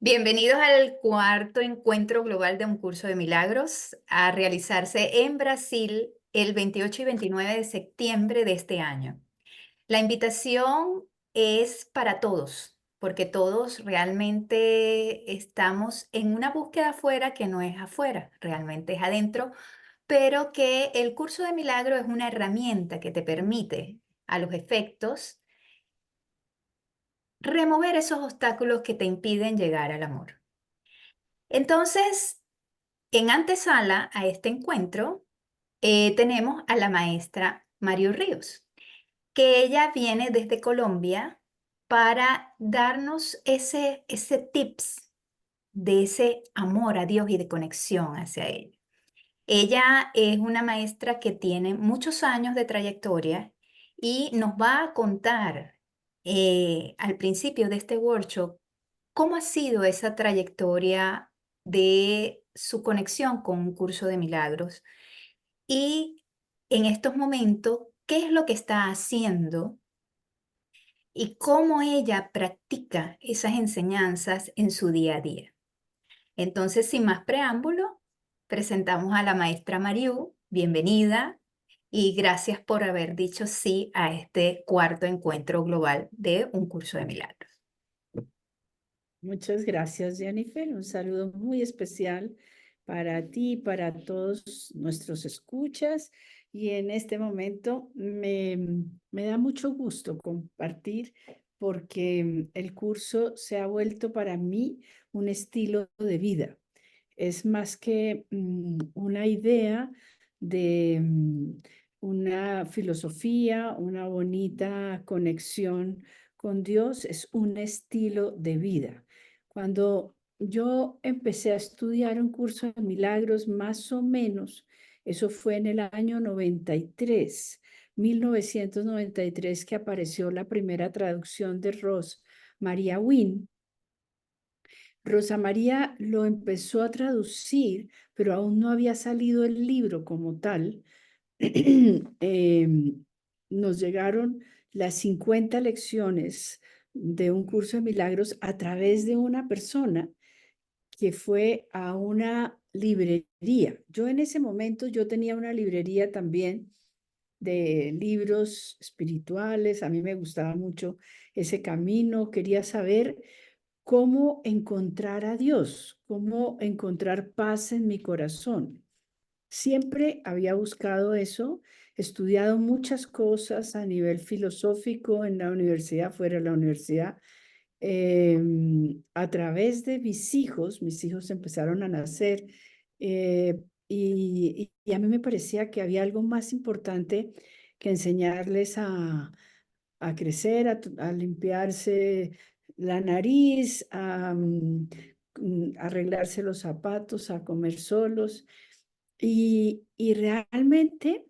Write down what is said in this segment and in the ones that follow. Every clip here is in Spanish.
Bienvenidos al cuarto encuentro global de un curso de milagros a realizarse en Brasil el 28 y 29 de septiembre de este año. La invitación es para todos, porque todos realmente estamos en una búsqueda afuera que no es afuera, realmente es adentro, pero que el curso de milagro es una herramienta que te permite a los efectos remover esos obstáculos que te impiden llegar al amor. Entonces, en antesala a este encuentro, tenemos a la maestra Mario Ríos, que ella viene desde Colombia para darnos ese tips de ese amor a Dios y de conexión hacia Él. Ella es una maestra que tiene muchos años de trayectoria y nos va a contar al principio de este workshop cómo ha sido esa trayectoria de su conexión con un curso de milagros y en estos momentos, qué es lo que está haciendo y cómo ella practica esas enseñanzas en su día a día. Entonces, sin más preámbulo, presentamos a la maestra Mariú. Bienvenida y gracias por haber dicho sí a este cuarto encuentro global de un curso de milagros. Muchas gracias, Jennifer. Un saludo muy especial para ti y para todos nuestros escuchas. Y en este momento me da mucho gusto compartir porque el curso se ha vuelto para mí un estilo de vida. Es más que una idea de una filosofía, una bonita conexión con Dios, es un estilo de vida. Cuando yo empecé a estudiar un curso de milagros, más o menos, eso fue en el año 1993, que apareció la primera traducción de Rosa María Wynne. Rosa María lo empezó a traducir, pero aún no había salido el libro como tal. Nos llegaron las 50 lecciones de un curso de milagros a través de una persona que fue a una librería. Yo en ese momento yo tenía una librería también de libros espirituales. A mí me gustaba mucho ese camino. Quería saber cómo encontrar a Dios, cómo encontrar paz en mi corazón. Siempre había buscado eso, estudiado muchas cosas a nivel filosófico en la universidad, fuera de la universidad, a través de mis hijos empezaron a nacer y a mí me parecía que había algo más importante que enseñarles a crecer, a limpiarse la nariz, a arreglarse los zapatos, a comer solos. Y realmente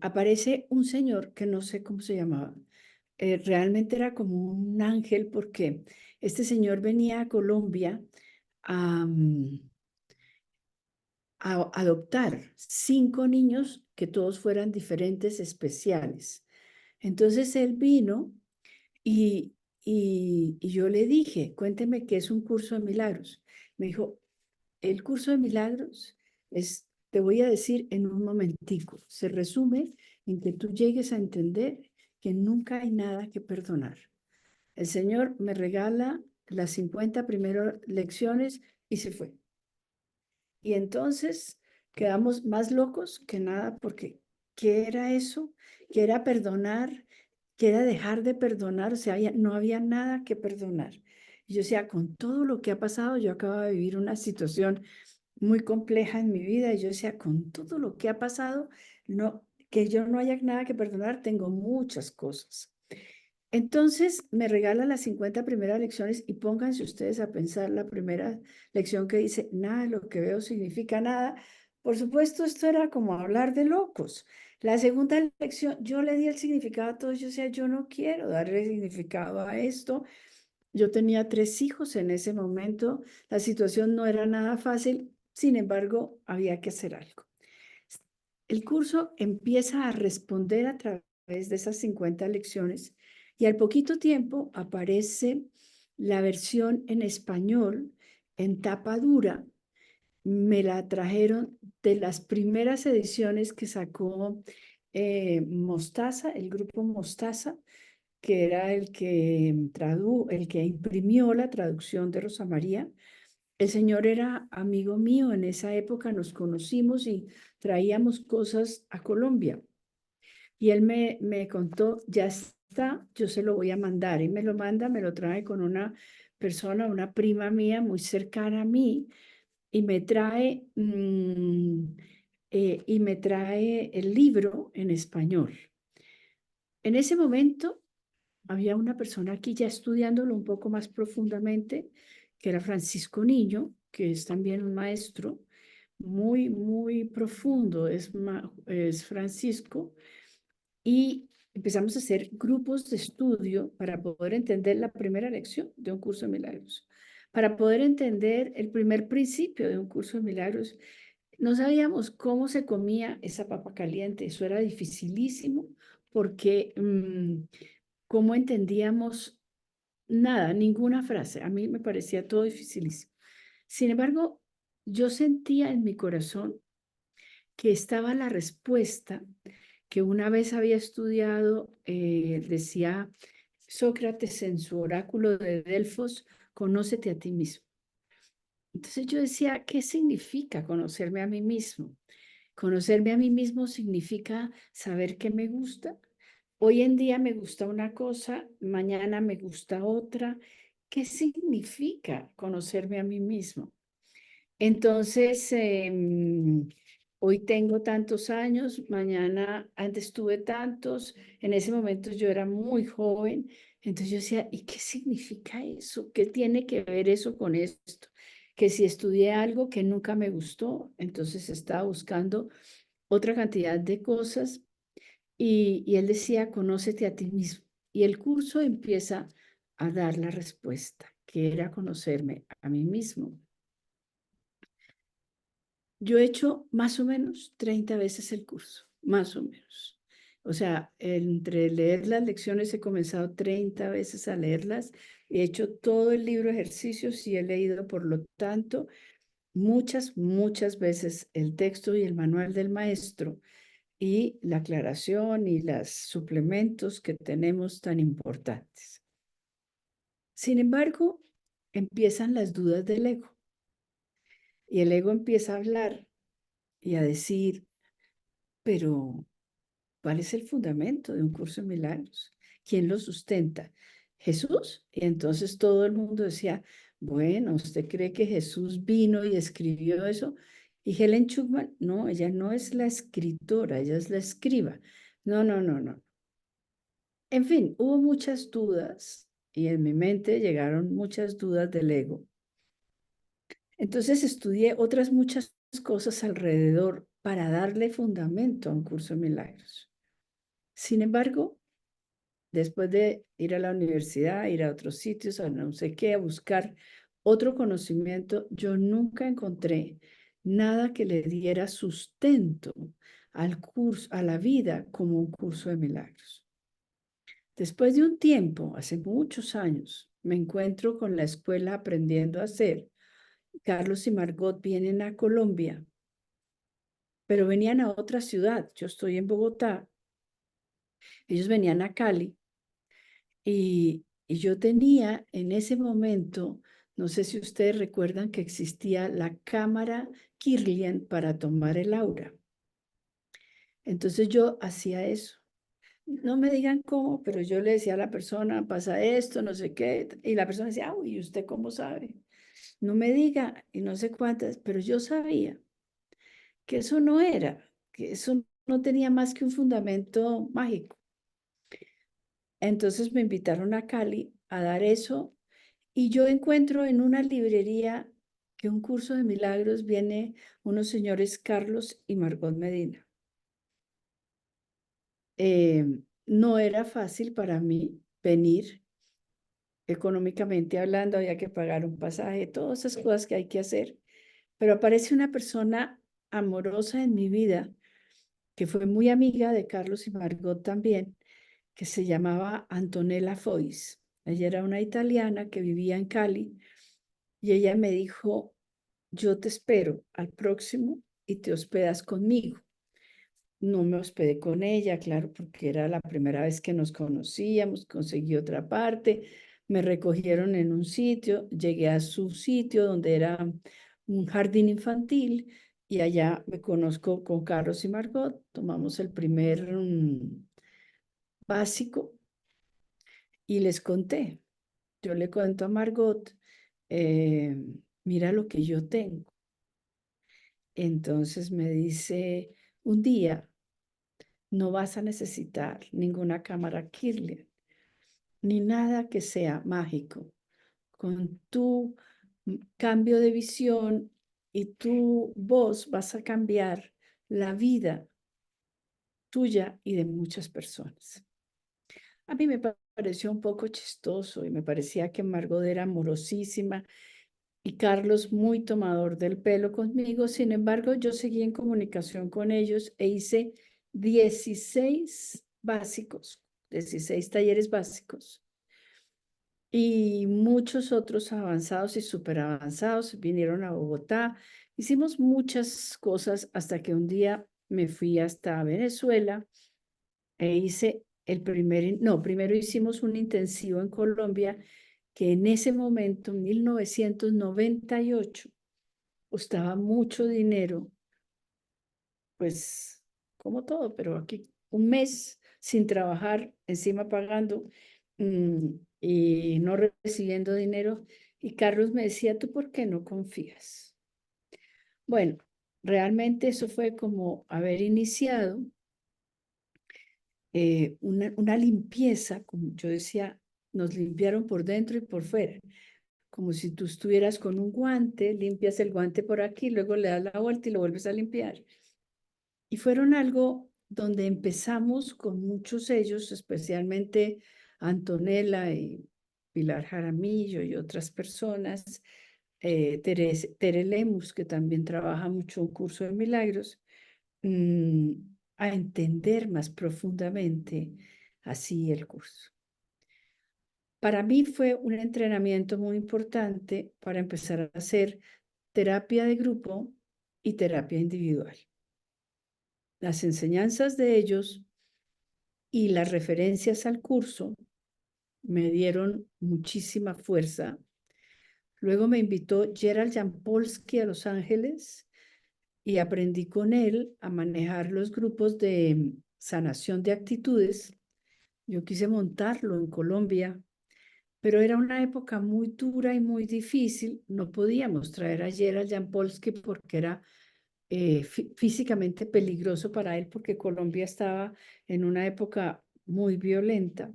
aparece un señor que no sé cómo se llamaba. Realmente era como un ángel porque este señor venía a Colombia a, a adoptar 5 niños que todos fueran diferentes, especiales. Entonces él vino y, y yo le dije, cuénteme qué es un curso de milagros. Me dijo, el curso de milagros es, te voy a decir en un momentico, se resume en que tú llegues a entender que nunca hay nada que perdonar. El Señor me regala las 50 primeras lecciones y se fue. Y entonces quedamos más locos que nada porque ¿qué era eso? ¿Qué era perdonar? ¿Qué era dejar de perdonar? O sea, no había nada que perdonar. Y yo decía, con todo lo que ha pasado, yo acabo de vivir una situación muy compleja en mi vida y yo decía, con todo lo que ha pasado, no, que yo no haya nada que perdonar, tengo muchas cosas. Entonces me regala las 50 primeras lecciones y pónganse ustedes a pensar la primera lección que dice, nada de lo que veo significa nada. Por supuesto, esto era como hablar de locos. La segunda lección, yo le di el significado a todo, yo decía, yo no quiero darle significado a esto. Yo tenía 3 hijos en ese momento, la situación no era nada fácil, sin embargo, había que hacer algo. El curso empieza a responder a través de esas 50 lecciones y al poquito tiempo aparece la versión en español, en tapa dura, me la trajeron de las primeras ediciones que sacó Mostaza, el grupo Mostaza, que era el que imprimió la traducción de Rosa María. El señor era amigo mío, en esa época nos conocimos y traíamos cosas a Colombia. Y él me contó, ya está, yo se lo voy a mandar. Y me lo manda, me lo trae con una persona, una prima mía muy cercana a mí, y y me trae el libro en español. En ese momento había una persona aquí ya estudiándolo un poco más profundamente, que era Francisco Niño, que es también un maestro muy, muy profundo, es Francisco, y empezamos a hacer grupos de estudio para poder entender la primera lección de un curso de milagros, para poder entender el primer principio de un curso de milagros. No sabíamos cómo se comía esa papa caliente, eso era dificilísimo porque cómo entendíamos nada, ninguna frase. A mí me parecía todo dificilísimo. Sin embargo, yo sentía en mi corazón que estaba la respuesta que una vez había estudiado, decía Sócrates en su oráculo de Delfos, conócete a ti mismo. Entonces yo decía, ¿qué significa conocerme a mí mismo? Conocerme a mí mismo significa saber qué me gusta. Hoy en día me gusta una cosa, mañana me gusta otra. ¿Qué significa conocerme a mí mismo? Entonces, hoy tengo tantos años, mañana, antes tuve tantos, en ese momento yo era muy joven, entonces yo decía, ¿y qué significa eso? ¿Qué tiene que ver eso con esto? Que si estudié algo que nunca me gustó, entonces estaba buscando otra cantidad de cosas y él decía, conócete a ti mismo. Y el curso empieza a dar la respuesta, que era conocerme a mí mismo. Yo he hecho más o menos 30 veces el curso, más o menos. O sea, entre leer las lecciones he comenzado 30 veces a leerlas, he hecho todo el libro de ejercicios y he leído, por lo tanto, muchas, muchas veces el texto y el manual del maestro y la aclaración y los suplementos que tenemos tan importantes. Sin embargo, empiezan las dudas del ego y el ego empieza a hablar y a decir, pero ¿cuál es el fundamento de un curso de milagros? ¿Quién lo sustenta? Jesús. Y entonces todo el mundo decía, bueno, ¿usted cree que Jesús vino y escribió eso? Y Helen Schucman, no, ella no es la escritora, ella es la escriba. No, no, no, no. En fin, hubo muchas dudas y en mi mente llegaron muchas dudas del ego. Entonces estudié otras muchas cosas alrededor para darle fundamento a un curso de milagros. Sin embargo, después de ir a la universidad, ir a otros sitios, a no sé qué, a buscar otro conocimiento, yo nunca encontré nada que le diera sustento al curso, a la vida como un curso de milagros. Después de un tiempo, hace muchos años, me encuentro con la escuela aprendiendo a hacer. Carlos y Margot vienen a Colombia, pero venían a otra ciudad. Yo estoy en Bogotá. Ellos venían a Cali y yo tenía en ese momento, no sé si ustedes recuerdan que existía la cámara Kirlian para tomar el aura. Entonces yo hacía eso. No me digan cómo, pero yo le decía a la persona, pasa esto, no sé qué, y la persona decía, uy, ¿y usted cómo sabe? No me diga, y no sé cuántas, pero yo sabía que eso no era, que eso no tenía más que un fundamento mágico. Entonces me invitaron a Cali a dar eso y yo encuentro en una librería que un curso de milagros viene unos señores Carlos y Margot Medina. No era fácil para mí venir, económicamente hablando, había que pagar un pasaje, todas esas cosas que hay que hacer, pero aparece una persona amorosa en mi vida, que fue muy amiga de Carlos y Margot también, que se llamaba Antonella Foix. Ella era una italiana que vivía en Cali y ella me dijo, yo te espero al próximo y te hospedas conmigo. No me hospedé con ella, claro, porque era la primera vez que nos conocíamos, conseguí otra parte, me recogieron en un sitio, llegué a su sitio donde era un jardín infantil y allá me conozco con Carlos y Margot, tomamos el primer básico y les conté. Yo le cuento a Margot, eh, mira lo que yo tengo. Entonces me dice, un día no vas a necesitar ninguna cámara Kirlian, ni nada que sea mágico. Con tu cambio de visión y tu voz vas a cambiar la vida tuya y de muchas personas. A mí me pareció un poco chistoso y me parecía que Margot era amorosísima y Carlos muy tomador del pelo conmigo. Sin embargo, yo seguí en comunicación con ellos e hice 16 básicos, 16 talleres básicos y muchos otros avanzados y súper avanzados. Vinieron a Bogotá, hicimos muchas cosas hasta que un día me fui hasta Venezuela e hice primero hicimos un intensivo en Colombia que en ese momento, 1998, costaba mucho dinero, pues como todo, pero aquí un mes sin trabajar, encima pagando y no recibiendo dinero. Y Carlos me decía, ¿tú por qué no confías? Bueno, realmente eso fue como haber iniciado una limpieza, como yo decía, nos limpiaron por dentro y por fuera, como si tú estuvieras con un guante, limpias el guante por aquí, luego le das la vuelta y lo vuelves a limpiar. Y fueron algo donde empezamos con muchos ellos, especialmente Antonella y Pilar Jaramillo y otras personas, Tere Lemus, que también trabaja mucho un curso de milagros, mm, a entender más profundamente así el curso. Para mí fue un entrenamiento muy importante para empezar a hacer terapia de grupo y terapia individual. Las enseñanzas de ellos y las referencias al curso me dieron muchísima fuerza. Luego me invitó Gerald Jampolsky a Los Ángeles y aprendí con él a manejar los grupos de sanación de actitudes. Yo quise montarlo en Colombia, pero era una época muy dura y muy difícil. No podíamos traer a Gerald Jampolsky porque era físicamente peligroso para él porque Colombia estaba en una época muy violenta.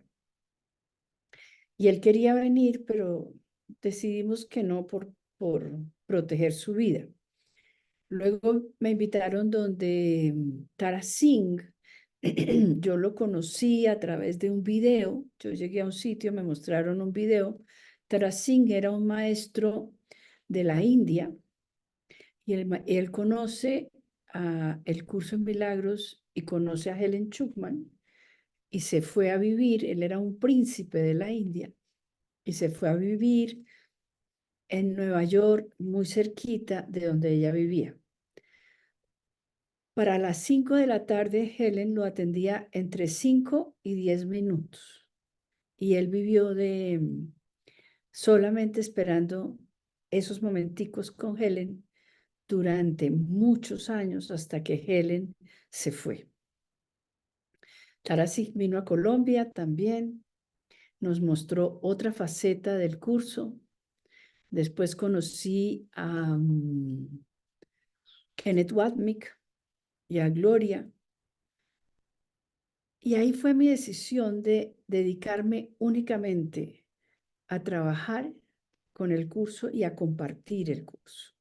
Y él quería venir, pero decidimos que no por proteger su vida. Luego me invitaron donde Tara Singh. Yo lo conocí a través de un video. Yo llegué a un sitio, me mostraron un video. Tara Singh era un maestro de la India y él conoce el curso en milagros y conoce a Helen Schucman y se fue a vivir. Él era un príncipe de la India y se fue a vivir en Nueva York, muy cerquita de donde ella vivía. Para las 5 de la tarde, Helen lo atendía entre 5 y 10 minutos. Y él vivió solamente esperando esos momenticos con Helen durante muchos años hasta que Helen se fue. Tarasi vino a Colombia también, nos mostró otra faceta del curso. Después conocí a Kenneth Watmick y a Gloria. Y ahí fue mi decisión de dedicarme únicamente a trabajar con el curso y a compartir el curso.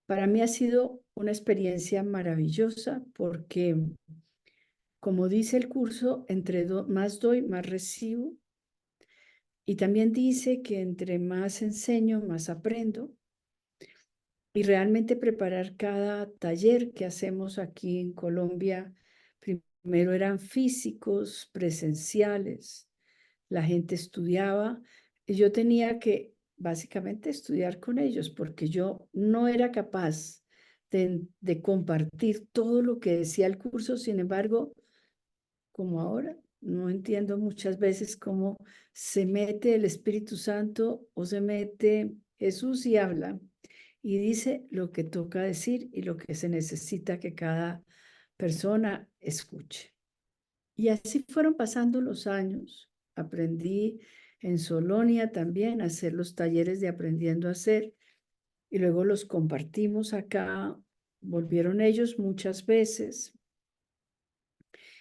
Para mí ha sido una experiencia maravillosa porque, como dice el curso, entre más doy, más recibo. Y también dice que entre más enseño, más aprendo. Y realmente preparar cada taller que hacemos aquí en Colombia, primero eran físicos, presenciales, la gente estudiaba y yo tenía que básicamente estudiar con ellos porque yo no era capaz de compartir todo lo que decía el curso. Sin embargo, como ahora, no entiendo muchas veces cómo se mete el Espíritu Santo o se mete Jesús y habla y dice lo que toca decir y lo que se necesita que cada persona escuche. Y así fueron pasando los años. Aprendí en Solonia también a hacer los talleres de aprendiendo a hacer y luego los compartimos acá. Volvieron ellos muchas veces.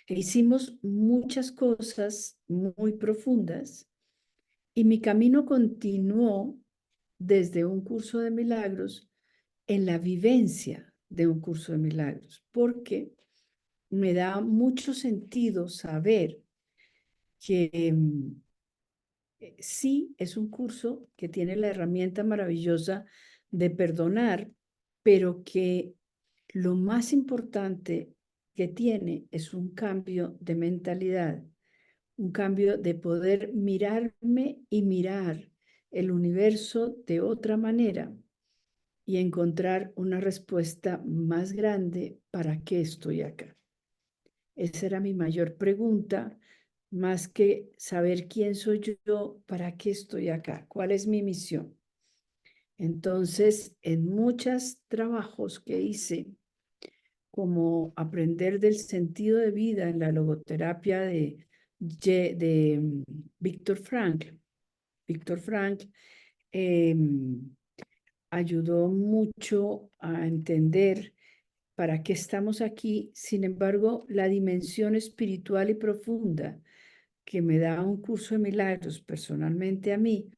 E hicimos muchas cosas muy profundas y mi camino continuó desde un curso de milagros en la vivencia de un curso de milagros, porque me da mucho sentido saber que sí es un curso que tiene la herramienta maravillosa de perdonar, pero que lo más importante que tiene es un cambio de mentalidad, un cambio de poder mirarme y mirar el universo de otra manera y encontrar una respuesta más grande para qué estoy acá. Esa era mi mayor pregunta, más que saber quién soy yo, para qué estoy acá, cuál es mi misión. Entonces, en muchos trabajos que hice, como aprender del sentido de vida en la logoterapia de Víctor Frankl. Víctor Frankl ayudó mucho a entender para qué estamos aquí. Sin embargo, la dimensión espiritual y profunda que me da un curso de milagros personalmente a mí,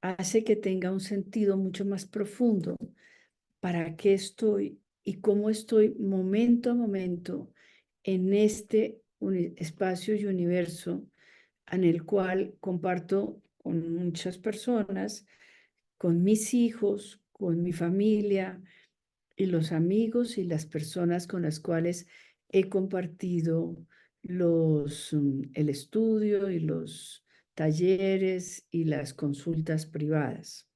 hace que tenga un sentido mucho más profundo para qué estoy y cómo estoy momento a momento en este espacio y universo en el cual comparto con muchas personas, con mis hijos, con mi familia y los amigos y las personas con las cuales he compartido el estudio y los talleres y las consultas privadas.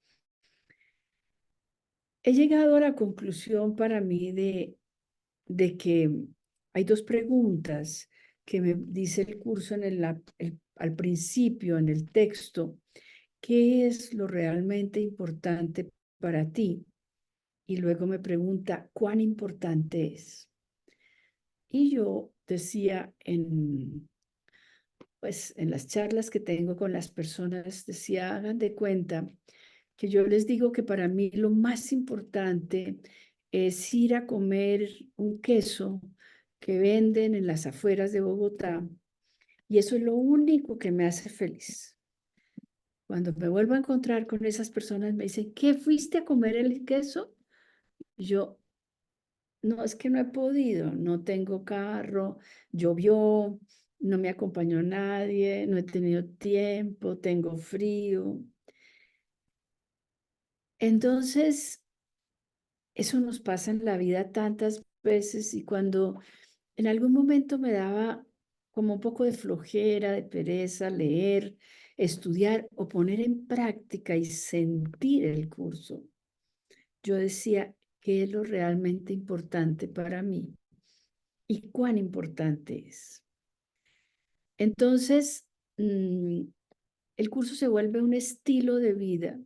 He llegado a la conclusión para mí de que hay dos preguntas que me dice el curso al principio, en el texto. ¿Qué es lo realmente importante para ti? Y luego me pregunta, ¿cuán importante es? Y yo decía pues, en las charlas que tengo con las personas, decía, hagan de cuenta que yo les digo que para mí lo más importante es ir a comer un queso que venden en las afueras de Bogotá y eso es lo único que me hace feliz. Cuando me vuelvo a encontrar con esas personas me dicen, ¿qué fuiste a comer el queso? Yo, no, es que no he podido, no tengo carro, llovió, no me acompañó nadie, no he tenido tiempo, tengo frío. Entonces, eso nos pasa en la vida tantas veces y cuando en algún momento me daba como un poco de flojera, de pereza, leer, estudiar o poner en práctica y sentir el curso, yo decía, ¿qué es lo realmente importante para mí? ¿Y cuán importante es? Entonces, el curso se vuelve un estilo de vida.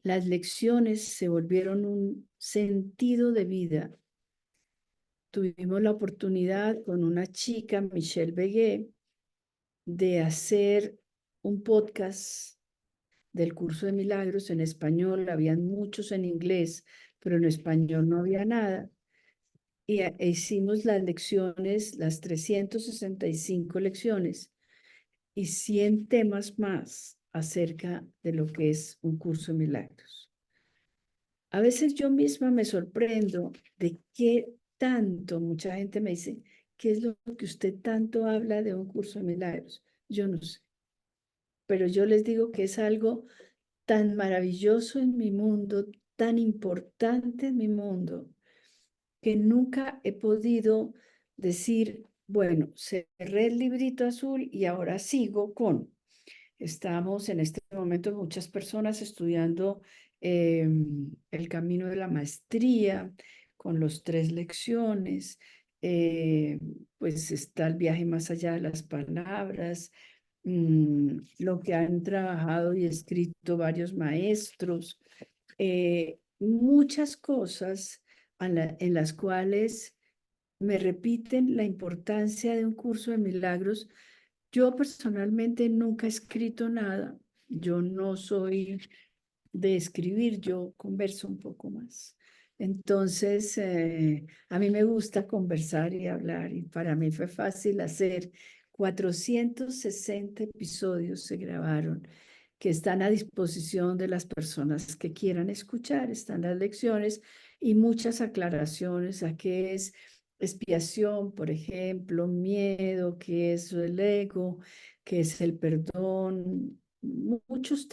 Las lecciones se volvieron un sentido de vida. Tuvimos la oportunidad con una chica, Michelle Begué, de hacer un podcast del curso de milagros en español. Habían muchos en inglés, pero en español no había nada. Y hicimos las lecciones, las 365 lecciones y 100 temas más acerca de lo que es un curso de milagros. A veces yo misma me sorprendo de qué tanto, mucha gente me dice, ¿qué es lo que usted tanto habla de un curso de milagros? Yo no sé, pero yo les digo que es algo tan maravilloso en mi mundo, tan importante en mi mundo, que nunca he podido decir, Bueno, cerré el librito azul y ahora sigo con. Estamos en este momento muchas personas estudiando el camino de la maestría con los 3 lecciones. eh, pues está el viaje más allá de las palabras, lo que han trabajado y escrito varios maestros, muchas cosas en las cuales me repiten la importancia de un curso de milagros. Yo personalmente nunca he escrito nada. Yo no soy de escribir, yo converso un poco más. Entonces, a mí me gusta conversar y hablar y para mí fue fácil hacer 460 episodios se grabaron que están a disposición de las personas que quieran escuchar. Están las lecciones y muchas aclaraciones a qué es expiación, por ejemplo, miedo, qué es el ego, qué es el perdón, muchos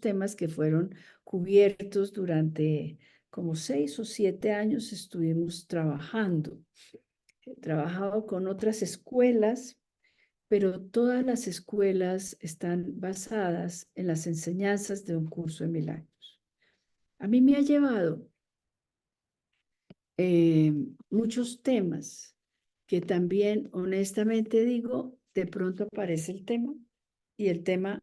temas que fueron cubiertos durante como 6 o 7 años estuvimos trabajando. He trabajado con otras escuelas, pero todas las escuelas están basadas en las enseñanzas de un curso de milagros. A mí me ha llevado eh, muchos temas que también, honestamente digo, de pronto aparece el tema y el tema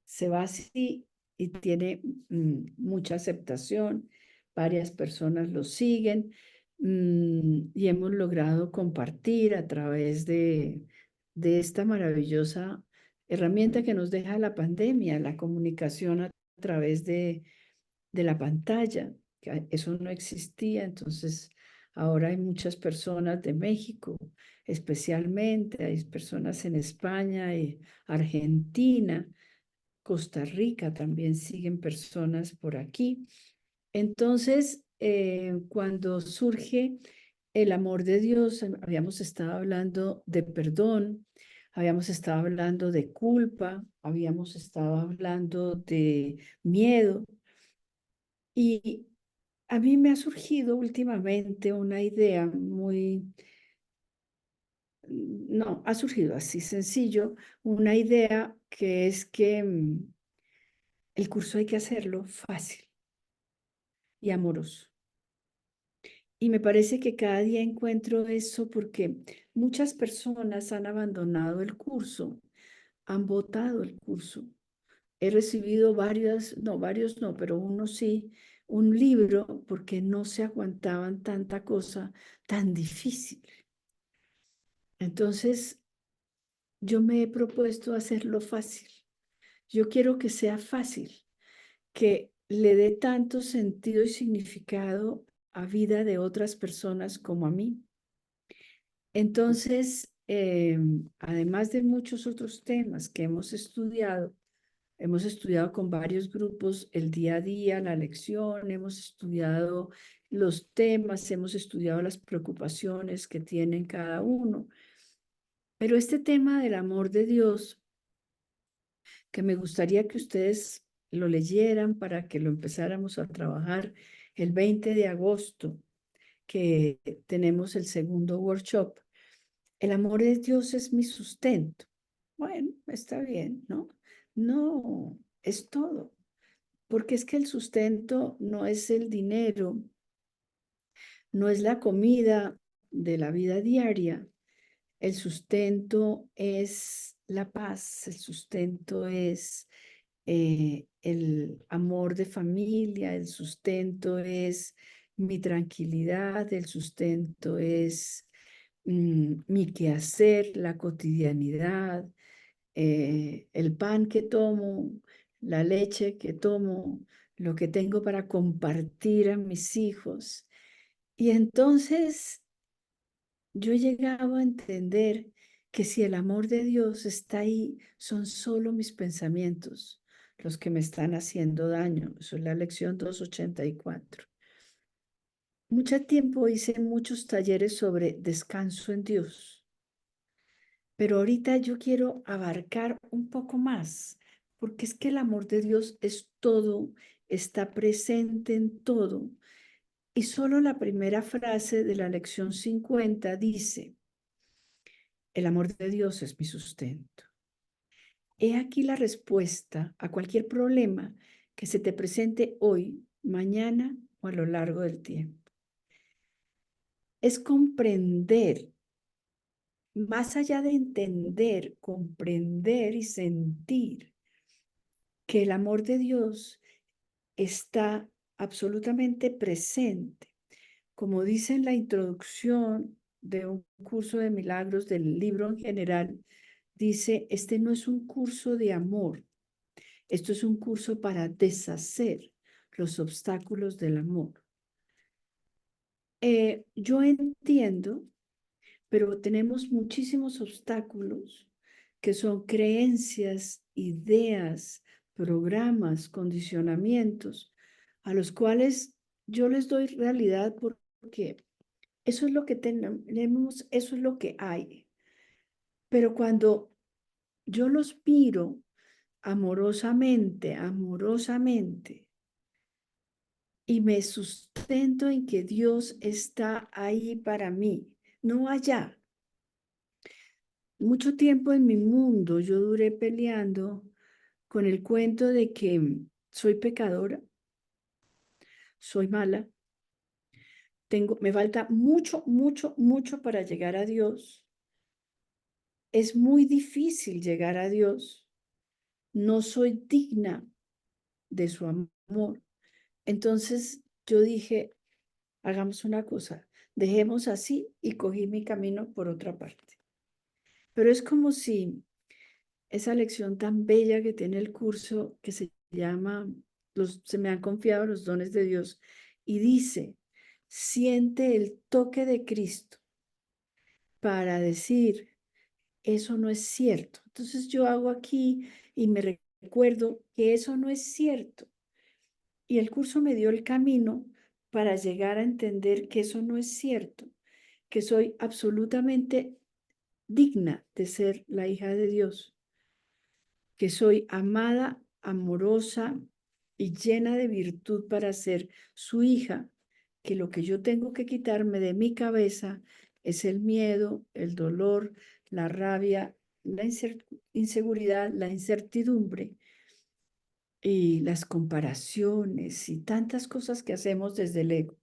se va así y tiene mucha aceptación. Varias personas lo siguen y hemos logrado compartir a través de esta maravillosa herramienta que nos deja la pandemia, la comunicación a través de la pantalla, que eso no existía. Entonces ahora hay muchas personas de México, especialmente, hay personas en España y Argentina, Costa Rica también siguen personas por aquí. Entonces, cuando surge el amor de Dios, habíamos estado hablando de perdón, habíamos estado hablando de culpa, habíamos estado hablando de miedo y a mí me ha surgido últimamente una idea muy, no, ha surgido así sencillo, una idea que es que el curso hay que hacerlo fácil y amoroso. Y me parece que cada día encuentro eso porque muchas personas han abandonado el curso, han botado el curso. He recibido varios no, pero uno sí, un libro porque no se aguantaban tanta cosa tan difícil. Entonces, yo me he propuesto hacerlo fácil. Yo quiero que sea fácil, que le dé tanto sentido y significado a vida de otras personas como a mí. Entonces, además de muchos otros temas que hemos estudiado con varios grupos el día a día, la lección, hemos estudiado los temas, hemos estudiado las preocupaciones que tienen cada uno. Pero este tema del amor de Dios, que me gustaría que ustedes lo leyeran para que lo empezáramos a trabajar el 20 de agosto, que tenemos el segundo workshop. El amor de Dios es mi sustento. Bueno, está bien, ¿no? No, es todo. Porque es que el sustento no es el dinero, no es la comida de la vida diaria. El sustento es la paz, el sustento es el amor de familia, el sustento es mi tranquilidad, el sustento es mi quehacer, la cotidianidad, el pan que tomo, la leche que tomo, lo que tengo para compartir a mis hijos. Y entonces yo he llegado a entender que si el amor de Dios está ahí, son solo mis pensamientos los que me están haciendo daño. Eso es la lección 284. Mucho tiempo hice muchos talleres sobre descanso en Dios, pero ahorita yo quiero abarcar un poco más, porque es que el amor de Dios es todo, está presente en todo. Y solo la primera frase de la lección 50 dice: El amor de Dios es mi sustento. He aquí la respuesta a cualquier problema que se te presente hoy, mañana o a lo largo del tiempo. Es comprender, más allá de entender, comprender y sentir que el amor de Dios está absolutamente presente. Como dice en la introducción de un curso de milagros del libro en general, dice, este no es un curso de amor, esto es un curso para deshacer los obstáculos del amor. Yo entiendo, pero tenemos muchísimos obstáculos que son creencias, ideas, programas, condicionamientos, a los cuales yo les doy realidad porque eso es lo que tenemos, eso es lo que hay. Pero cuando yo los miro amorosamente, amorosamente, y me sustento en que Dios está ahí para mí, no allá. Mucho tiempo en mi mundo yo duré peleando con el cuento de que soy pecadora, soy mala, me falta mucho, mucho, mucho para llegar a Dios. Es muy difícil llegar a Dios. No soy digna de su amor. Entonces yo dije, hagamos una cosa, dejemos así y cogí mi camino por otra parte. Pero es como si esa lección tan bella que tiene el curso que se llama se me han confiado los dones de Dios y dice, siente el toque de Cristo para decir, eso no es cierto. Entonces yo hago aquí y me recuerdo que eso no es cierto. Y el curso me dio el camino para llegar a entender que eso no es cierto, que soy absolutamente digna de ser la hija de Dios, que soy amada, amorosa y llena de virtud para ser su hija, que lo que yo tengo que quitarme de mi cabeza es el miedo, el dolor, la rabia, la inseguridad, la incertidumbre y las comparaciones y tantas cosas que hacemos desde el ego.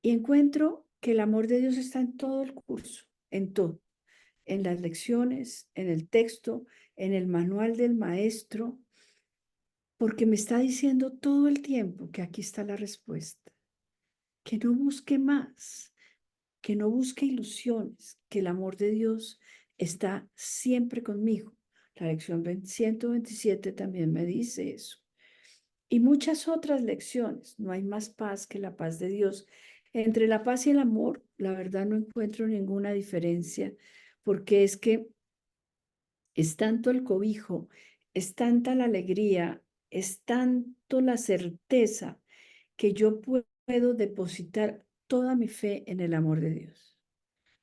Y encuentro que el amor de Dios está en todo el curso, en todo, en las lecciones, en el texto, en el manual del maestro, porque me está diciendo todo el tiempo que aquí está la respuesta, que no busque más, que no busque ilusiones, que el amor de Dios está siempre conmigo. La lección 127 también me dice eso. Y muchas otras lecciones. No hay más paz que la paz de Dios. Entre la paz y el amor, la verdad no encuentro ninguna diferencia, porque es que es tanto el cobijo, es tanta la alegría, es tanto la certeza que yo puedo depositar toda mi fe en el amor de Dios.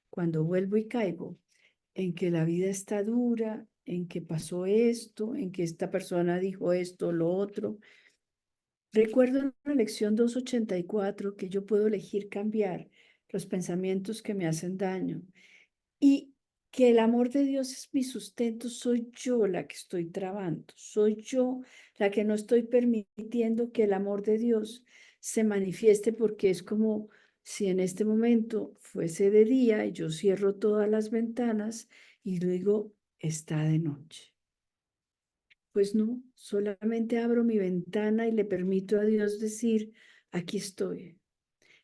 Cuando vuelvo y caigo en que la vida está dura, en que pasó esto, en que esta persona dijo esto, lo otro, recuerdo en la lección 284 que yo puedo elegir cambiar los pensamientos que me hacen daño y que el amor de Dios es mi sustento, soy yo la que estoy trabando, soy yo la que no estoy permitiendo que el amor de Dios se manifieste porque es como si en este momento fuese de día y yo cierro todas las ventanas y luego está de noche. Pues no, solamente abro mi ventana y le permito a Dios decir, aquí estoy.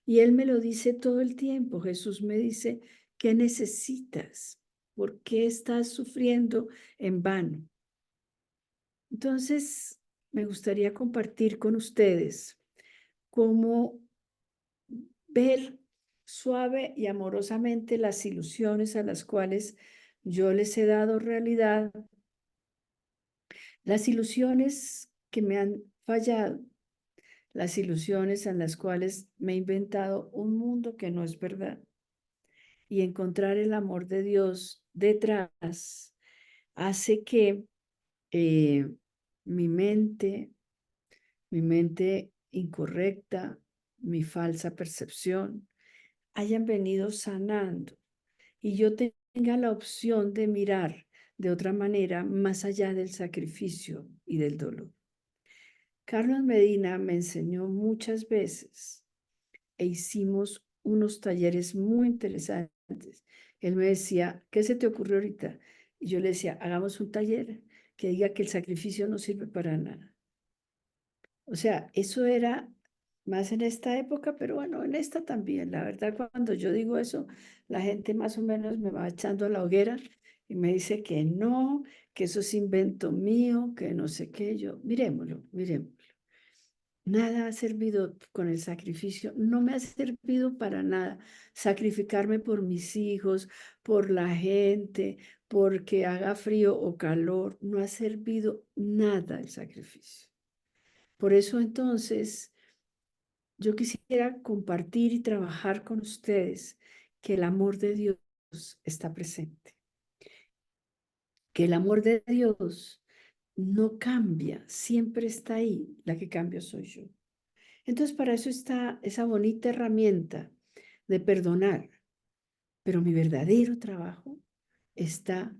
Y Él me lo dice todo el tiempo. Jesús me dice, ¿qué necesitas? ¿Por qué estás sufriendo en vano? Entonces, me gustaría compartir con ustedes cómo ver suave y amorosamente las ilusiones a las cuales yo les he dado realidad, las ilusiones que me han fallado, las ilusiones en las cuales me he inventado un mundo que no es verdad y encontrar el amor de Dios detrás hace que eh, mi mente incorrecta, mi falsa percepción, hayan venido sanando y yo tenga la opción de mirar de otra manera más allá del sacrificio y del dolor. Carlos Medina me enseñó muchas veces e hicimos unos talleres muy interesantes. Él me decía, ¿qué se te ocurrió ahorita? Y yo le decía, hagamos un taller que diga que el sacrificio no sirve para nada. O sea, eso era más en esta época, pero bueno, en esta también. La verdad, cuando yo digo eso, la gente más o menos me va echando a la hoguera y me dice que no, que eso es invento mío, que no sé qué. Yo, miremoslo, miremoslo. Nada ha servido con el sacrificio, no me ha servido para nada sacrificarme por mis hijos, por la gente, porque haga frío o calor, no ha servido nada el sacrificio. Por eso entonces yo quisiera compartir y trabajar con ustedes que el amor de Dios está presente, que el amor de Dios no cambia, siempre está ahí, la que cambia soy yo. Entonces, para eso está esa bonita herramienta de perdonar, pero mi verdadero trabajo está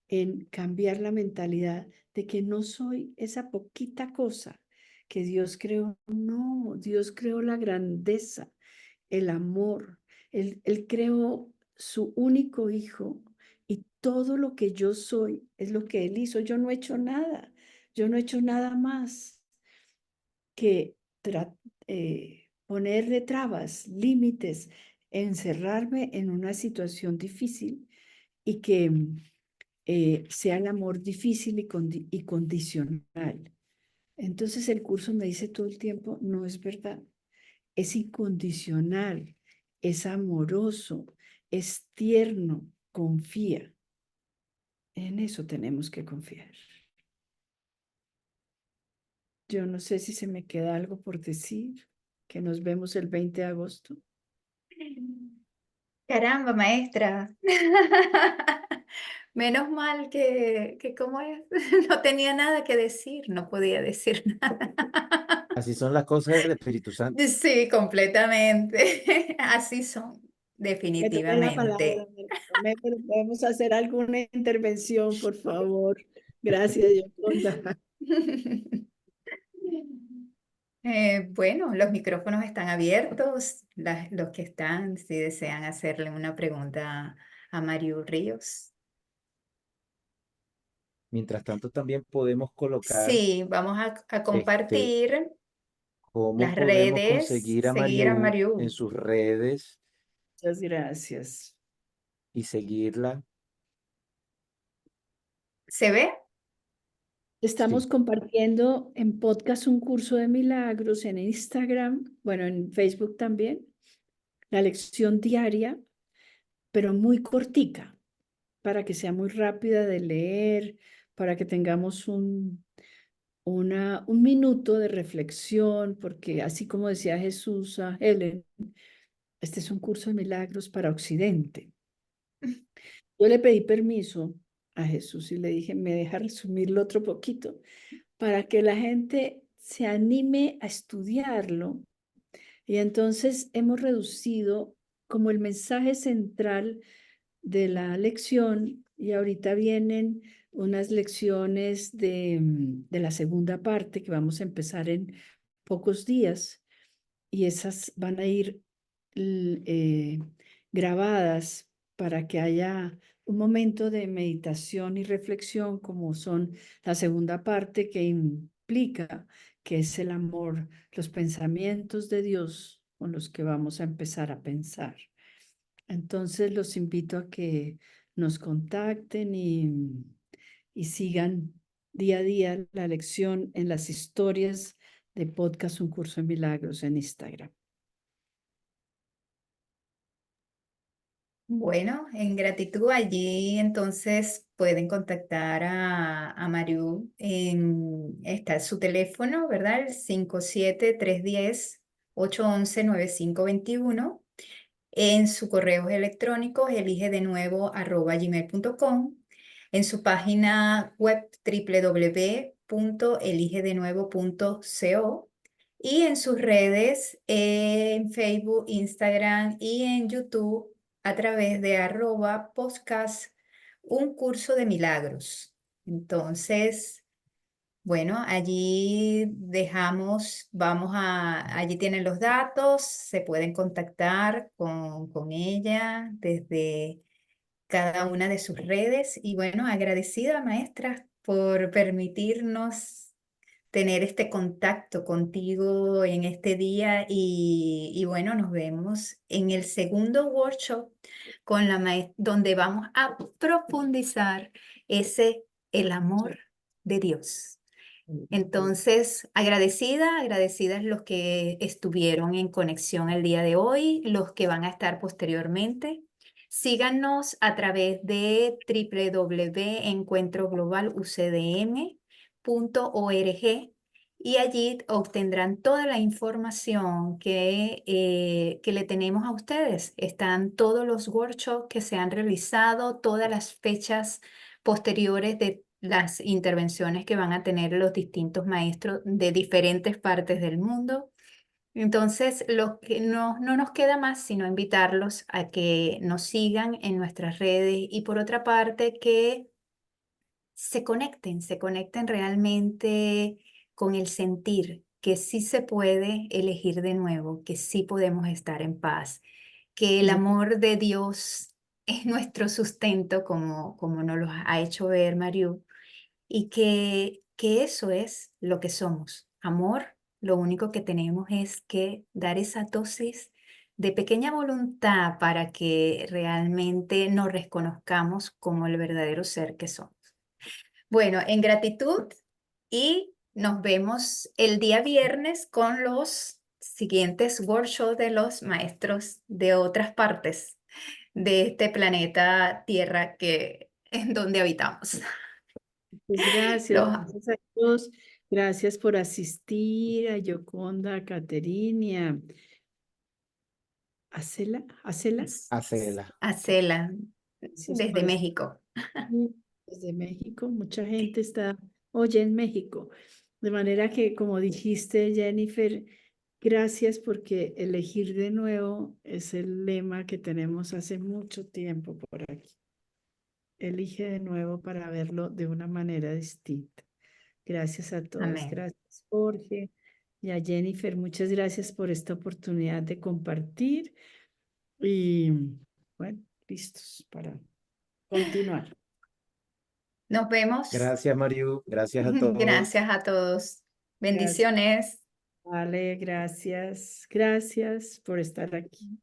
en cambiar la mentalidad de que no soy esa poquita cosa que Dios creó. No, Dios creó la grandeza, el amor. Él creó su único hijo y todo lo que yo soy es lo que Él hizo. Yo no he hecho nada, yo no he hecho nada más que ponerle trabas, límites, encerrarme en una situación difícil y que sea el amor difícil y condicional. Entonces el curso me dice todo el tiempo, no es verdad, es incondicional, es amoroso, es tierno, confía. En eso tenemos que confiar. Yo no sé si se me queda algo por decir, que nos vemos el 20 de agosto. Caramba, maestra. Menos mal que ¿cómo es? No tenía nada que decir, no podía decir nada. Así son las cosas del Espíritu Santo. Sí, completamente. Así son, Me tomé la palabra, definitivamente. pero podemos hacer alguna intervención, por favor. Gracias, Yoconda. Bueno, los micrófonos están abiertos. Los que están, si desean hacerle una pregunta a Mario Ríos. Mientras tanto, también podemos colocar Sí, vamos a este, compartir cómo las podemos redes, conseguir a seguir a Mariú en Mariú. sus redes Muchas gracias. y seguirla. ¿Se ve? Estamos Sí, compartiendo en podcast un curso de milagros en Instagram, bueno, en Facebook también, la lección diaria, pero muy cortica, para que sea muy rápida de leer, para que tengamos un minuto de reflexión, porque así como decía Jesús a Helen, este es un curso de milagros para Occidente. Yo le pedí permiso a Jesús y le dije, ¿me deja resumirlo otro poquito? Para que la gente se anime a estudiarlo. Y entonces hemos reducido como el mensaje central de la lección y ahorita vienen unas lecciones de la segunda parte que vamos a empezar en pocos días y esas van a ir grabadas para que haya un momento de meditación y reflexión como son la segunda parte que implica que es el amor, los pensamientos de Dios con los que vamos a empezar a pensar. Entonces los invito a que nos contacten y sigan día a día la lección en las historias de podcast Un Curso de Milagros en Instagram. Bueno, en gratitud allí entonces pueden contactar a Mariú. Está su teléfono, ¿verdad? El 57-310-811-9521. En su correo electrónico elige de nuevo @gmail.com. En su página web www.eligedenuevo.co. Y en sus redes, en Facebook, Instagram y en YouTube a través de @podcast un curso de milagros. Entonces, bueno, allí allí tienen los datos, se pueden contactar con ella desde cada una de sus redes. Y bueno, agradecida, maestra, por permitirnos tener este contacto contigo en este día y bueno, nos vemos en el segundo workshop donde vamos a profundizar el amor de Dios. Entonces, agradecidas los que estuvieron en conexión el día de hoy, los que van a estar posteriormente. Síganos a través de www.encuentroglobalucdm.org y allí obtendrán toda la información que le tenemos a ustedes. Están todos los workshops que se han realizado, todas las fechas posteriores de las intervenciones que van a tener los distintos maestros de diferentes partes del mundo. Entonces, lo que no nos queda más sino invitarlos a que nos sigan en nuestras redes y por otra parte que se conecten realmente con el sentir, que sí se puede elegir de nuevo, que sí podemos estar en paz, que el Mm. amor de Dios es nuestro sustento, como nos lo ha hecho ver Mariú, y que eso es lo que somos. Amor, lo único que tenemos es que dar esa dosis de pequeña voluntad para que realmente nos reconozcamos como el verdadero ser que somos. Bueno, en gratitud y nos vemos el día viernes con los siguientes workshops de los maestros de otras partes de este planeta Tierra en donde habitamos. Pues gracias, Los gracias a todos. Gracias por asistir, a Yoconda, a Caterina, y a Acela. Hacela. Acela, Gracias por desde estar México. aquí desde México. Mucha gente está hoy en México. De manera que, como dijiste, Jennifer, gracias porque elegir de nuevo es el lema que tenemos hace mucho tiempo por aquí. Elige de nuevo para verlo de una manera distinta. Gracias a todos. Amén. Gracias, Jorge. Y a Jennifer, muchas gracias por esta oportunidad de compartir. Y bueno, listos para continuar. Nos vemos. Gracias, Mariu. Gracias a todos. Gracias a todos. Gracias. Bendiciones. Vale, gracias. Gracias por estar aquí.